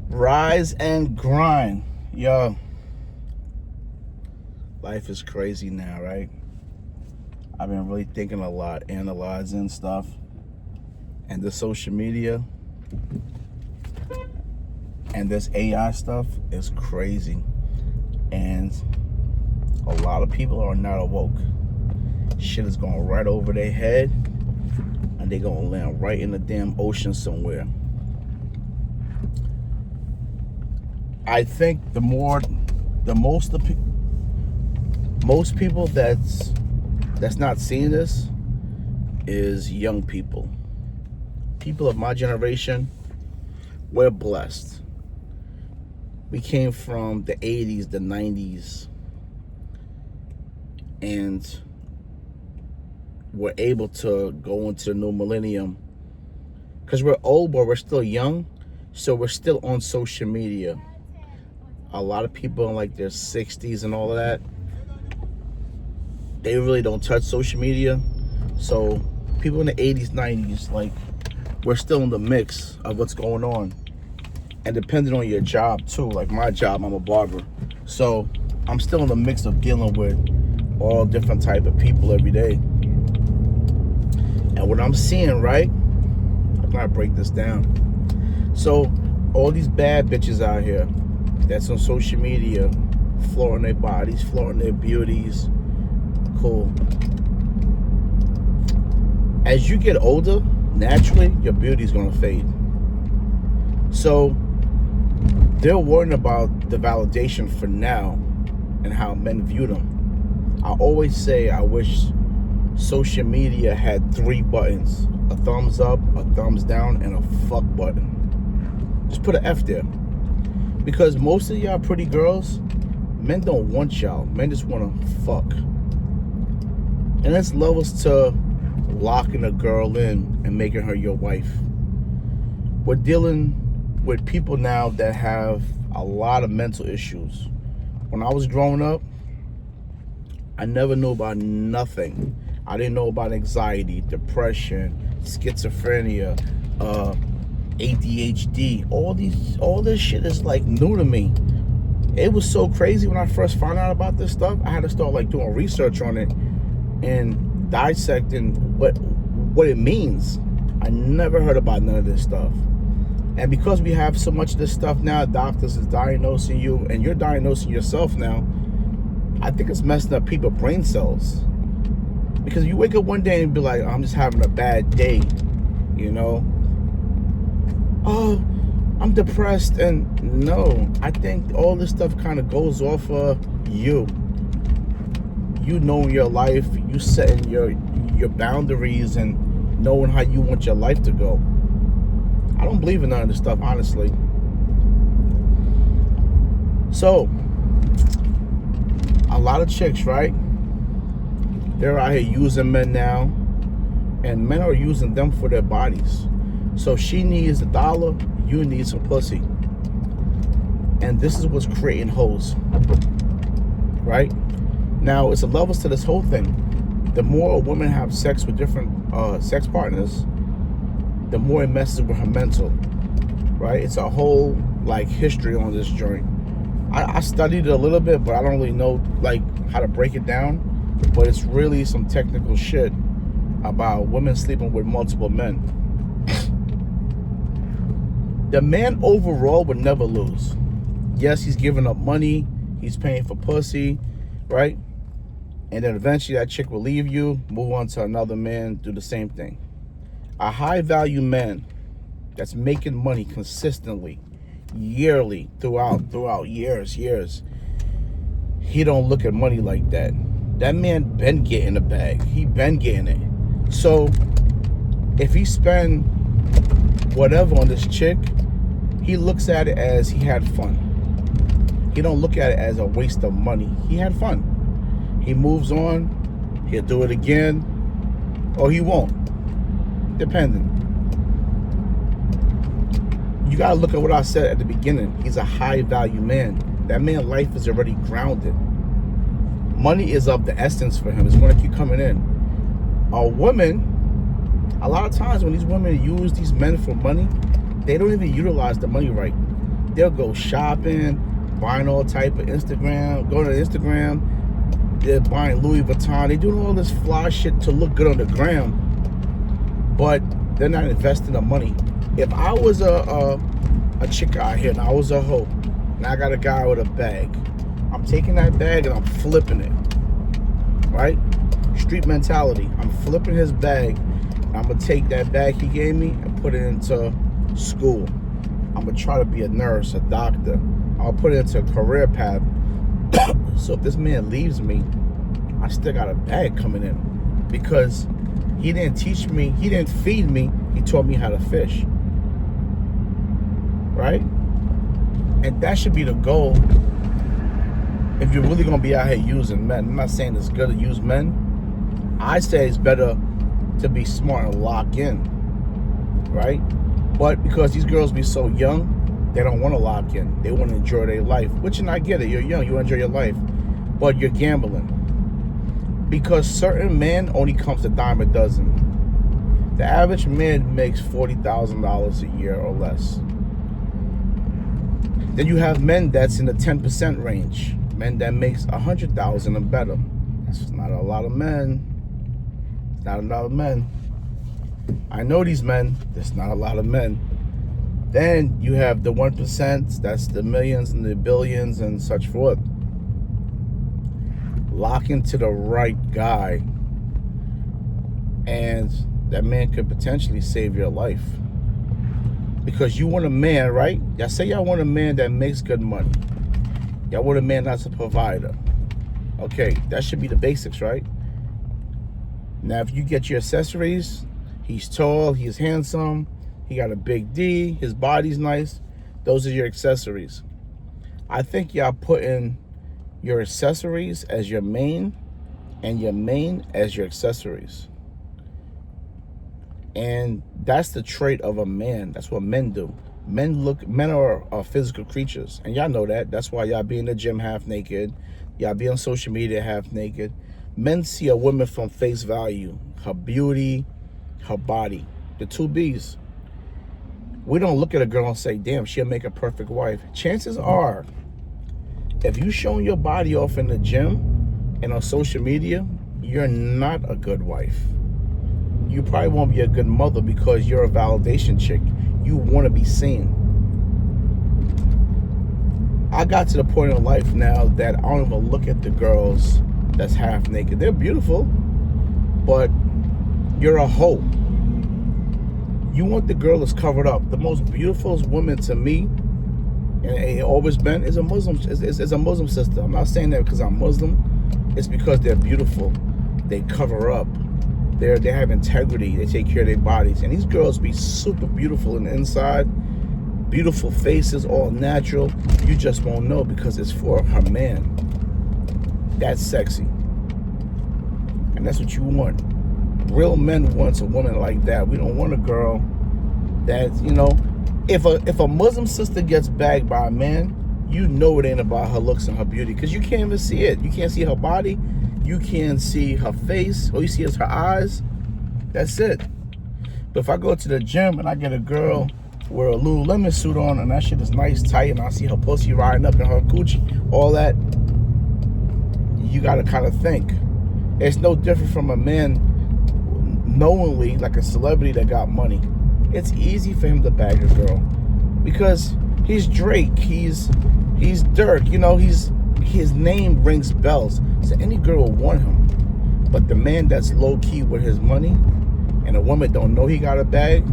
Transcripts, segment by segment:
Rise and grind. Yo, life is crazy now, right? I've been really thinking a lot, analyzing stuff. And this social media and this AI stuff is crazy. And a lot of people are not awoke. Shit is going right over their head, and they're going to land right in the damn ocean somewhere. I think most people that's not seeing this is young people. People of my generation, we're blessed. We came from the 80s, the 90s, and we're able to go into the new millennium because we're old, but we're still young, so we're still on social media. A lot of people in like their 60s and all of that, they really don't touch social media. So people in the 80s, 90s, like, we're still in the mix of what's going on. And depending on your job too, like my job, I'm a barber, so I'm still in the mix of dealing with all different type of people every day. And what I'm seeing, right, I'm gonna break this down. So all these bad bitches out here that's on social media, flaunting their bodies, flaunting their beauties, cool. As you get older, naturally, your beauty's gonna fade. So they're worrying about the validation for now and how men view them. I always say I wish social media had 3 buttons: a thumbs up, a thumbs down, and a fuck button. Just put an F there. Because most of y'all pretty girls, men don't want y'all. Men just want to fuck. And that's levels to locking a girl in and making her your wife. We're dealing with people now that have a lot of mental issues. When I was growing up, I never knew about nothing. I didn't know about anxiety, depression, schizophrenia, ADHD. All this shit is like new to me. It was so crazy when I first found out about this stuff. I had to start like doing research on it and dissecting what it means. I never heard about none of this stuff. And because we have so much of this stuff now, doctors is diagnosing you and you're diagnosing yourself now, I think it's messing up people's brain cells. Because you wake up one day and be like, I'm just having a bad day, you know? Oh, I'm depressed. And no, I think all this stuff kind of goes off of you. You knowing your life, you setting your boundaries and knowing how you want your life to go. I don't believe in none of this stuff, honestly. So, a lot of chicks, right? They're out here using men now, and men are using them for their bodies. So she needs $1, you need some pussy. And this is what's creating hoes, right? Now, it's a levels to this whole thing. The more a woman have sex with different sex partners, the more it messes with her mental, right? It's a whole like history on this joint. I studied it a little bit, but I don't really know like how to break it down. But it's really some technical shit about women sleeping with multiple men. The man overall would never lose. Yes, he's giving up money, he's paying for pussy, right? And then eventually that chick will leave you, move on to another man, do the same thing. A high value man that's making money consistently, yearly, throughout years, he don't look at money like that. That man been getting the bag. He been getting it. So if he spend whatever on this chick, he looks at it as he had fun. He don't look at it as a waste of money. He had fun. He moves on, he'll do it again, or he won't. Depending. You gotta look at what I said at the beginning. He's a high value man. That man's life is already grounded. Money is of the essence for him. It's gonna keep coming in. A woman, a lot of times when these women use these men for money, they don't even utilize the money right. They'll go shopping, buying all type of Instagram, going to Instagram, they're buying Louis Vuitton, they're doing all this fly shit to look good on the gram, but they're not investing the money. If I was a chick out here and I was a hoe, and I got a guy with a bag, I'm taking that bag and I'm flipping it, right? Street mentality. I'm flipping his bag. I'm gonna take that bag he gave me and put it into school. I'm gonna try to be a nurse, a doctor. I'll put it into a career path. So if this man leaves me, I still got a bag coming in, because he didn't teach me, he didn't feed me, he taught me how to fish, right? And that should be the goal if you're really gonna be out here using men. I'm not saying it's good to use men. I say it's better to be smart and lock in, right? But because these girls be so young, they don't want to lock in. They want to enjoy their life, which, and I get it, you're young, you enjoy your life, but you're gambling. Because certain men only comes a dime a dozen. The average man makes $40,000 a year or less. Then you have men that's in the 10% range. Men that makes $100,000 and better. That's not a lot of men. Not a lot of men. I know these men. There's not a lot of men. Then you have the 1%. That's the millions and the billions and such forth. Lock into the right guy, and that man could potentially save your life. Because you want a man, right? Y'all say y'all want a man that makes good money. Y'all want a man that's a provider. Okay, that should be the basics, right? Now, if you get your accessories, he's tall, he's handsome, he got a big D, his body's nice, those are your accessories. I think y'all putting your accessories as your main and your main as your accessories. And that's the trait of a man. That's what men do. Men are physical creatures, and y'all know that. That's why y'all be in the gym half naked. Y'all be on social media half naked. Men see a woman from face value, her beauty, her body, the two B's. We don't look at a girl and say, damn, she'll make a perfect wife. Chances are, if you showing your body off in the gym and on social media, you're not a good wife. You probably won't be a good mother, because you're a validation chick. You want to be seen. I got to the point in life now that I don't even look at the girls that's half naked. They're beautiful, but you're a hoe. You want the girl that's covered up. The most beautiful woman to me, and it always been, is a Muslim. Is a Muslim sister. I'm not saying that because I'm Muslim. It's because they're beautiful. They cover up. They have integrity. They take care of their bodies. And these girls be super beautiful in the inside. Beautiful faces, all natural. You just won't know because it's for her man. That's sexy. And that's what you want. Real men want a woman like that. We don't want a girl that, you know, if a Muslim sister gets bagged by a man, you know it ain't about her looks and her beauty, because you can't even see it. You can't see her body. You can't see her face. All you see is her eyes. That's it. But if I go to the gym and I get a girl with a Lululemon suit on and that shit is nice, tight, and I see her pussy riding up in her coochie, all that, you gotta kind of think. It's no different from a man knowingly, like a celebrity that got money. It's easy for him to bag a girl because he's Drake, he's Dirk, you know, his name rings bells. So any girl will want him. But the man that's low-key with his money and a woman don't know he got a bag,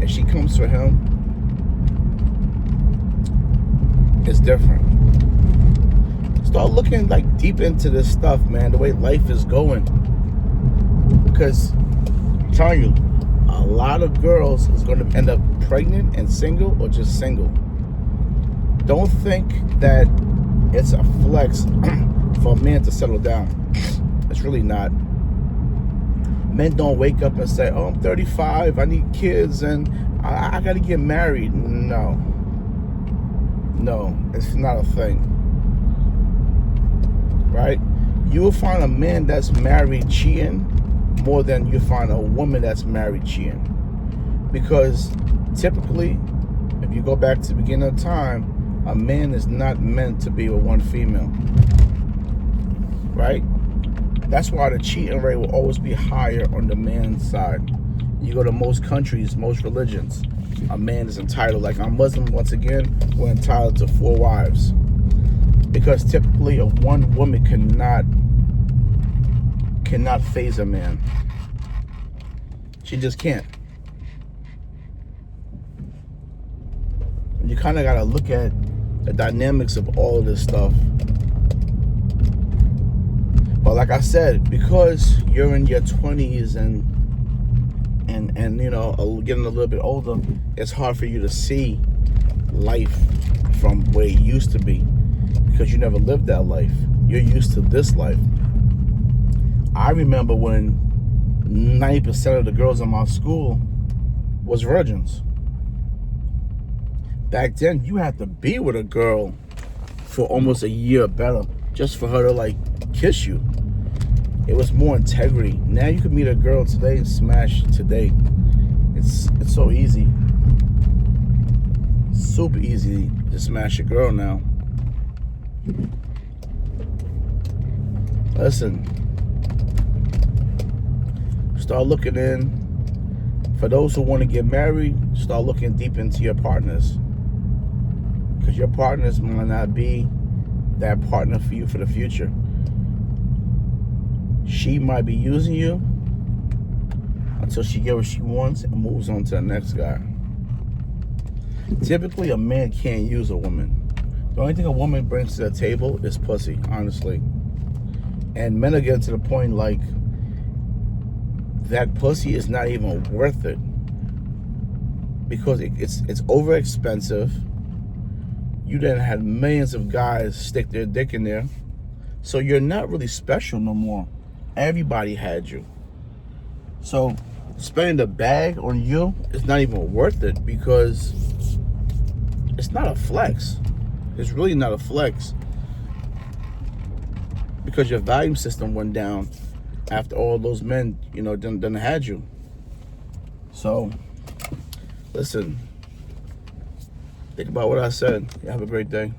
if she comes for him, it's different. Start looking like deep into this stuff, man, the way life is going. Because I'm telling you, a lot of girls is going to end up pregnant and single or just single. Don't think that it's a flex for a man to settle down. It's really not. Men don't wake up and say, oh, I'm 35, I need kids, and I got to get married. No, it's not a thing. Right? You will find a man that's married cheating more than you find a woman that's married cheating. Because typically, If you go back to the beginning of time, a man is not meant to be with one female, right? That's why the cheating rate will always be higher on the man's side. You go to most countries, most religions, a man is entitled, like I'm Muslim once again, we're entitled to 4 wives. Because typically a one woman cannot phase a man. She just can't. You kind of got to look at the dynamics of all of this stuff. But like I said, because you're in your 20s and you know, getting a little bit older, it's hard for you to see life from where it used to be, because you never lived that life. You're used to this life. I remember when 90% of the girls in my school was virgins. Back then, you had to be with a girl for almost a year or better just for her to like kiss you. It was more integrity. Now you can meet a girl today and smash today. It's so easy. Super easy to smash a girl now. Listen, start looking in. For those who want to get married, start looking deep into your partners. Because your partners might not be that partner for you for the future. She might be using you until she gets what she wants and moves on to the next guy. Typically, a man can't use a woman. The only thing a woman brings to the table is pussy, honestly. And men are getting to the point like that pussy is not even worth it, because it's over expensive. You then had millions of guys stick their dick in there, so you're not really special no more. Everybody had you. So spending the bag on you is not even worth it, because it's not a flex. It's really not a flex, because your value system went down after all those men, you know, done had you. So listen, think about what I said. You have a great day.